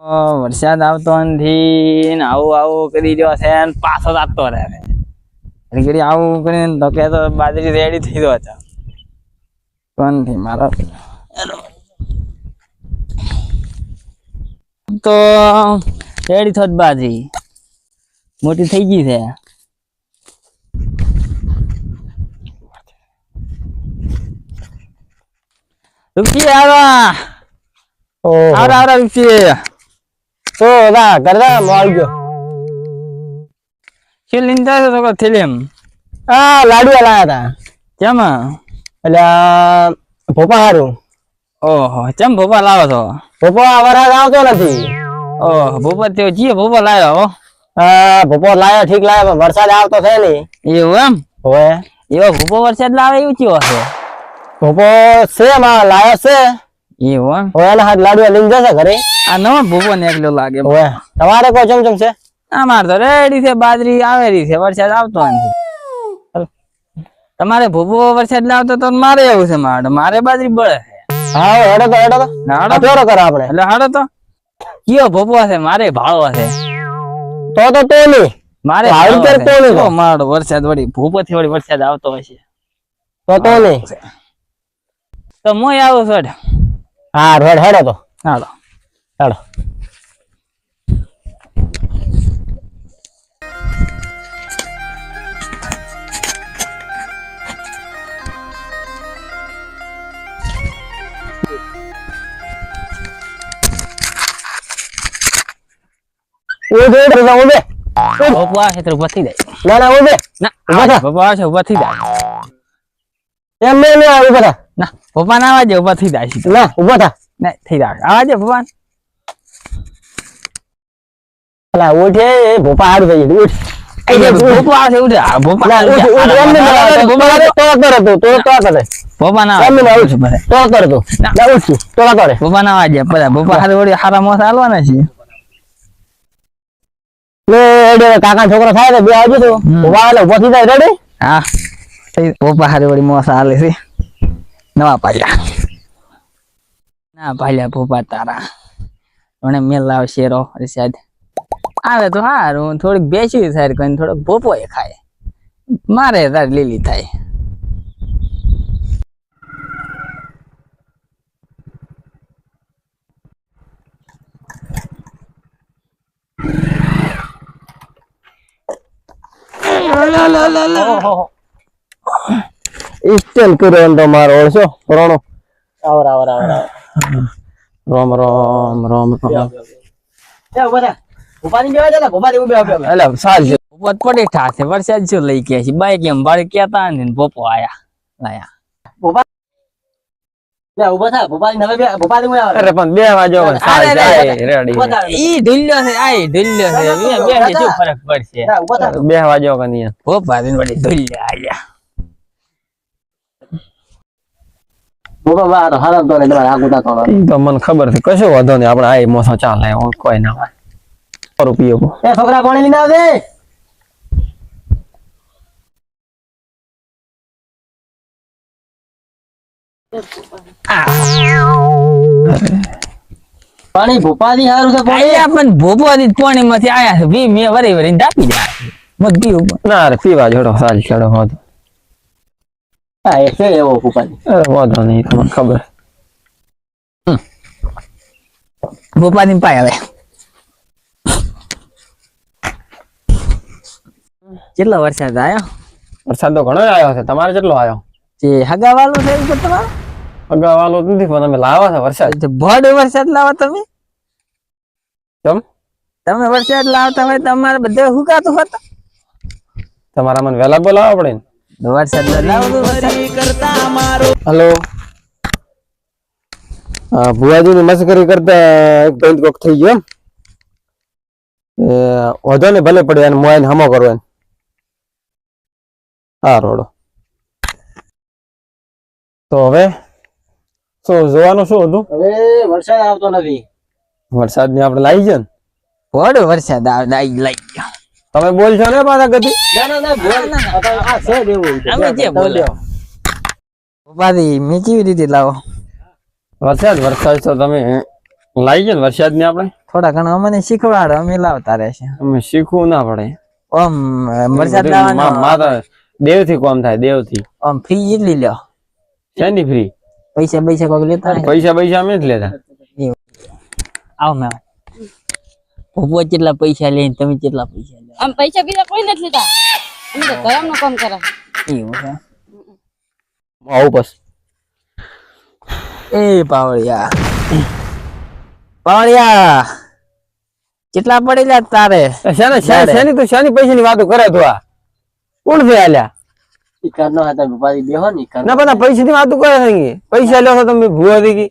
વરસાદ આવતો નથી ને આવું આવું કરી રહ્યો છે ને પાછો જતો રહે છે. ઘડી આવું કરીને તો કે તો બાજરી રેડી થઈ ગયો છે. કોણ થી મારો તો રેડી થોત બાજરી મોટી થઈ ગઈ છે. રૂપી આવવા આવરા આવરા રૂપી તો ના કરતા આવી ગયો શું લીંદા છે તો થેલીમ લાડુ લાયા હતા કેમાં એટલે ભોપા હારું. ઓહો ચમ ભોપા લાવો છો? ભોપા વરસાદ આવતો નથી. ઓહો ભોપા તે જીએ ભોપા લાવ્યો હો. ભોપો લાયો ઠીક લાયો પણ વરસાદ આવતો છે નહીં. એવું એમ હવે એવો ભોપો વરસાદ લાવે એવું ચેવો છે? ભોપો છે માં લાયો છે. એવું એમ હવે એના હાથ લાડુ લઈને જશે ઘરે. આ નવો ભોપો ને એકલો લાગે. હવે તમારે કોઈ ચમચમ છે? અમારે તો રેડી છે, બાજરી આવેલી છે, વરસાદ આવતો નથી. તમારે ભોપો વરસાદ લાવતો તો મારે એવું છે. મારે બાજરી બળે છે. હા હેડો તો હાડો કરો આપણે એટલે હાડો તો કયો ભોપો છે? મારે ભાળો છે. તો નહીં મારે મારો વરસાદ વળી ભૂપો થી વળી વરસાદ આવતો હશે તો નહીં તો મોય આવું છું. હા હેડો તો હાલો હેડો. ભોપો આવશે તો ઉભા થઈ જાય. ના ઉભે ના ભોપો આવશે ઉભા થઈ જાય. એમ નહીં ઉભા થા. ના ભોપા ના આવજે ઉભા થઈ જાય. ના ઉભા થા. ના થઈ જાય આવજે ભોપા. અલા ઉઠે ભોપા હારું થઈ ગયું. ઉઠ ભોપો આવશે ઉઠે. ભોપા ના ભોપા ના આવજે. ભોપા હારે વળી હારા મોસ હાલવાના છે. કાકા છોકરો થાય બે આવજો તો ઉભા થઈ જાય રેડી. હા ભોપા હારે વળી મોસ હાલે છે. નવા પાલ્યા ના પાલ્યા ભોપા તારા મને મેલ લાવ શેરો વરસાદ આવે તો હારું. થોડીક બેસી થાય કઈ થોડોક ભોપો એ ખાય મારે તાર લીલી થાય. સ્ટેલ કર્યો તો મારો ઓળશો રોણો આવરા રોમ રોમ રોમ રોમ પડી ઠાશે વરસાદ શું લઈ ગયા છે? બાઈક એમ બાળક કેતા ને ભોપો આયા લાયા. અરે પણ 2 વાગ્યો ઈ ઢુલ્યો છે. આ ઢુલ્યો છે. બે શું ફરક પડશે? 2 વાગ્યો કની ભોપા દિન વળી ઢુલ્યા આયા. તો મને ખબર છે કશો વાંધો નહીં. આપણે આ મોસો ચાલે કોઈ ના હોય. રૂપિયો છોકરા પાણી લઈને આવજે. પાણી ભોપાથી સારું છે. પણ ભોપાથી પાણી માંથી આયા છે. મેં વરી વરી ડાપી જાય ના રે પીવા જોડો સાલ ચડો હોતો. હા એ છે એવો ભોપાથી. વાંધો નહીં તમને ખબર. ભોપાથી પાય હવે કેટલો વરસાદ આવ્યો? વરસાદ તો ઘણો આવ્યો છે. તમારે કેટલો આવ્યો? જે હગાવાલો છે એ તમારો હગાવાલો નથી પણ તમે લાવો છો વરસાદ. ભડ વરસાદ લાવો તમે. કેમ તમે વરસાદ લાવતા હોય તમારે બધે હુકાતું હતો. તમારા મને વહેલા બોલાવવા પડે ને વરસાદ લાવો. હલો ભુવાજી ની મસ્કરી કરતા એક બેંક કોક થઈ ગયો. વધો ને ભલે પડે એને મોબાઈલ હમો કરો એને. હા રોડો તો હવે શું જોવાનું શું હતું? હવે વરસાદ આવતો નથી. વરસાદ ની આપણે લાવી છે ને ભડ વરસાદ લાઈ ગયો. તમે બોલશો ને પાછા ગતિ? મેં કેવી રીતે લાવો? વરસાદ તો તમે લાવી છે ને વરસાદ ને આપણે થોડા ઘણા અમને શીખવાડો અમે લાવતા રહેશે અમે શીખવું ના પડે ઓમ વરસાદ લાવવાનો મારા દેવ થી કોમ થાય દેવ થી ઓમ ફી એટલી લ્યો શેની ફ્રી પૈસા કોક લેતા પૈસા અમે જ લેતા આવો મેં ભૂપો કેટલા પૈસા લઈને તમે કેટલા પૈસા લે આમ પૈસા બીજા કોઈ નથી લેતા અમે તો ઘરનું કામ કરે એવું છે આવું બસ એ પાવળિયા કેટલા પડેલા તારે શેની તું શેની પૈસા ની વાતો કરે તું આ કોણ છે આલ્યા ના બધા પૈસા ની વાતો કરે છે પૈસા લ્યો છો તમે ભૂવા થઈ ગઈ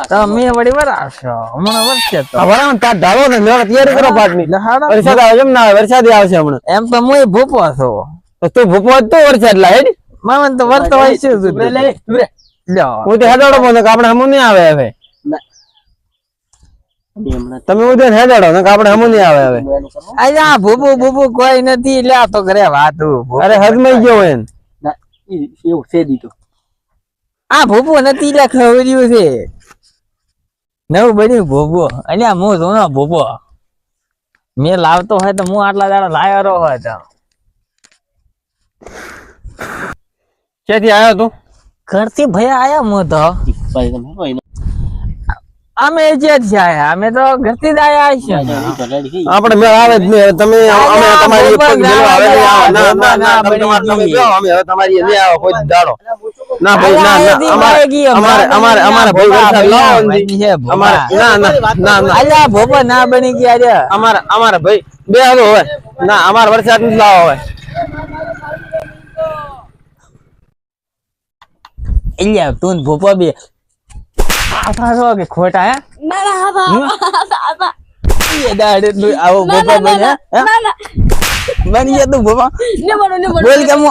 તમે વળી વરાશો હમણાં વરસે તો વરાણ તાર ધારો ને મેળા તૈયારી કરો પાટની વરસાદ આવે એમ ના આવે વરસાદ આવશે હમણાં એમ તો હું ભૂપો છો તો તું ભૂપો જ તો વરસાદ લાય મામન તો વર્ત હોય છે હું તો હેદાડો બોલો કે આપણે હમું નહીં આવે હવે તમે ઉદય હેદાડો ને આપણે હમું નહીં આવે હવે અલ્યા ભૂપુ કોઈ નથી લે તો કરે વાતું અરે હજમાઈ ગયો હોય એવું છે દીધું આ ભૂપુ નથી લે ખવર્યું છે નવું બન્યું ભૂપુ અલ્યા હું જોનો ભૂપો મેં લાવતો હોય તો હું આટલા દાડા લાવ્યો હોય તો ક્યાંથી આવ્યો તું ઘરથી ભયા આયા હું તો અમે જે આયા અમે તો ઘરથી જ આયા છે આપણે મેળ આવે જ નહીં તમે અમે તમારી પગ મેળવા આવે નહીં આવે. ના ના ના તમે જાઓ અમે હવે તમારી નહીં આવે કોઈ દાડો ના ભાઈ ના અમારે અમારે ભાઈ વરસાદ લાવો ને અમારે ના ના ના ના અલ્યા ભોપા ના બની ગયા રે અમારે ભાઈ બે હાલો હોય ના અમારે વરસાદ નથી લાવો હોય અલ્યા તું ભોપા બે આ કે ખોટા હે ના ના આવા એ દાડે તું આવો ભોપા બન્યા હે ના ના બની ગયા તું ભોપા ને બોલો બોલ કે મો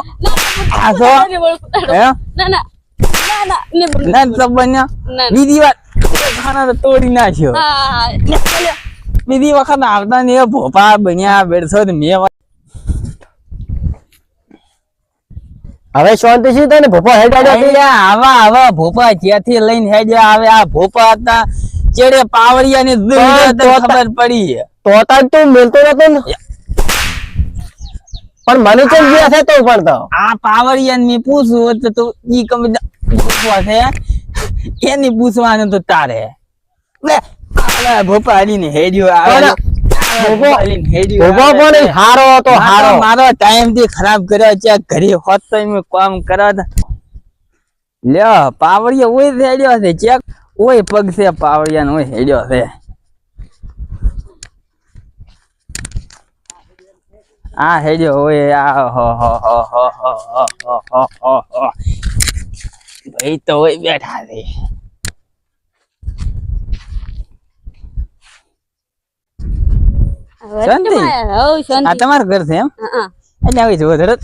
આ છો ને બોલો હે ના ના ના ના ને બોલો ના તો બન્યા ના. બીજી વાત ખાના તો તોડી નાખ્યો હા બીજી વખત આવતા ને ભોપા બન્યા બેઠો ને મેં હવે શાંતિ છે તને ભોપો હેડાડ્યો અલ્યા આવા ભોપા જ્યાંથી લઈને હેડ્યા આવે આ ભોપા હતા ચેડે પાવડિયા ની ખબર પડી તોતા તું મિલતો નતો ને પણ મને કેમ ગયા છે તો પણ તો આ પાવડિયા ને પૂછવું તો તું ઈ કંપની ભોપા છે એની પૂછવાનું તો તારે લે આ ભોપા આલીને હેડ્યો આવે ભોપો પણ હારો હતો હારો મારો ટાઈમ થી ખરાબ કર્યો છે ઘરે હોત તો મેં કામ કર્યો લ્યો પાવડિયા ઓય હેડ્યો છે ચેક ઓય પગ છે પાવડિયા નો ઓય હેડ્યો છે આ હેડ્યો ઓય આ હો ભાઈ તો ઓય બેઠા છે શાંતિ આ તમારું ઘર છે એમ એટલે આવી જવો ધરત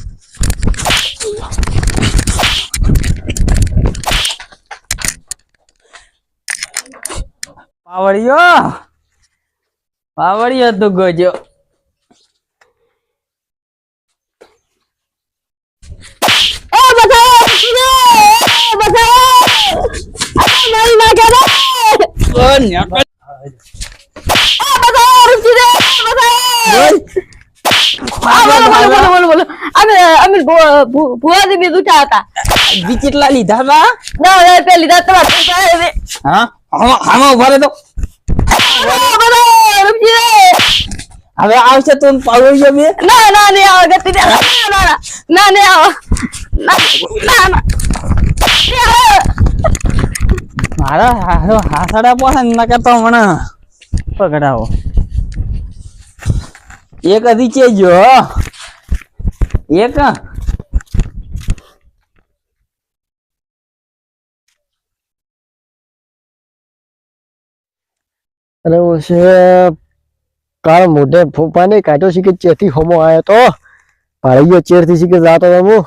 પાવડિયો તું ગોજો કેટલા લીધા હા આમાં ઉભા તો હવે આવશે તો પાવડિયો બે મારા હાસડા પોસા ના કરતો હમણાં પકડાવો એક હજી ચેજો એક અને છે કાળ મોઢે ફૂફાને કાઢ્યો છે કે ચેથી હોમો આવ્યો તો ભાડ્યો ચેર થી કે જાતો હું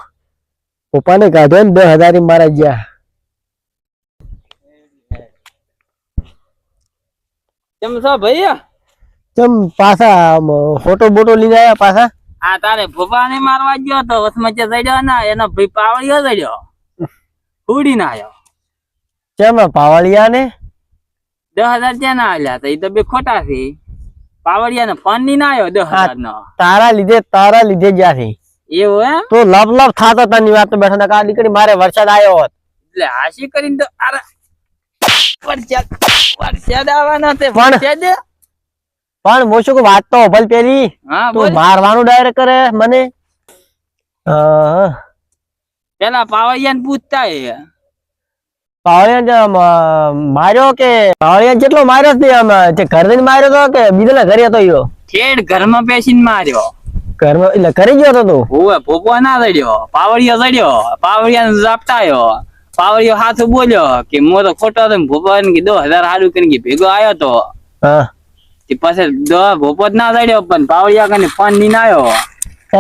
ફૂફાને કાઢ્યો ને 2000 મારા ગયા કેમ છો ભાઈ ચમ પાછા ફોટો બોટો લઈને આયા પાછા આ તારે ભોપા ને મારવા ગયો તો વસમચે ચડ્યો ના એનો ભાઈ પાવડિયો ચડ્યો ઉડી ના આવ્યો ચમ પાવળિયા ને 10,000 ત્યાં ના આલ્યા તા, ઈ તો બે ખોટા છે. પાવડિયા નો ફોન ની ના આવ્યો 10,000 નો. તારા લીધે જ્યાંથી એવું એમ? તો લપ થાતો તની વાત તો બેઠો ના દીકરી મારે વરસાદ આવ્યો હોત એટલે હાસી કરીને તો અરે વરસાદ આવવાનો છે. પણ- વરસાદ? પણ મોશું કો વાત તો ભલ પેલી હા તું બોલ. મારવાનું ડાયરેક્ટ કરે મને પેલા પાવડિયા ને પૂછતા એ. પાવળિયા માર્યો કે પાવળિયા જેટલો માર્યો છે આમ તે ઘર જઈને માર્યો તો કે બીજા ઘરે હતો યો છેડ ઘરમાં બેસીને માર્યો. ઘરમાં એટલે કરી ગયો હતો તું ઓવે ભોપો ના લડ્યો, પાવડિયો લડ્યો, પાવડિયા ને ઝાપટાયો. પાવડિયો હાથું બોલ્યો કે મો તો ખોટો હતો, ભોપો ને કે 10,000 હારું કરીને ભેગો આવ્યો તો. હા પછી ભોપો જ ના લડ્યો પણ પાવડિયા કને ફોન ની ના આવ્યો.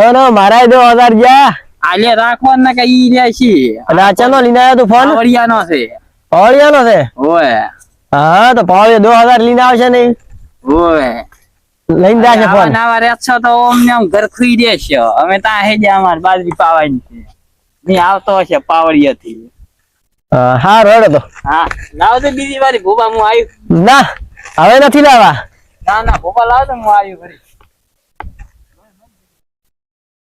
એનો મારા 2,000 જા આલે રાખવાના કે ઈ લે છે. અને આ ચાનો લઈને આવ્યો તું ફોન પાવડિયા નો છે. પાવળિયાનો છે ઓવે હા તો પાવળિયો 2,000 લઈને આવશે ને ઓવે લઈને જાશે ફોન નવા રેસો તો અમને આમ ઘર ખુઈ દેશો. અમે ત્યાં હેજે અમાર બાજરી પાવાની છે. ની આવતો હશે પાવડિયા થી. હા રોડ તો હા લાવ તો બીજી વારી ભોપા હું આવ્યું. ના હવે નથી લાવવા ના ભોપા લાવ તો હું આવ્યું ફરી.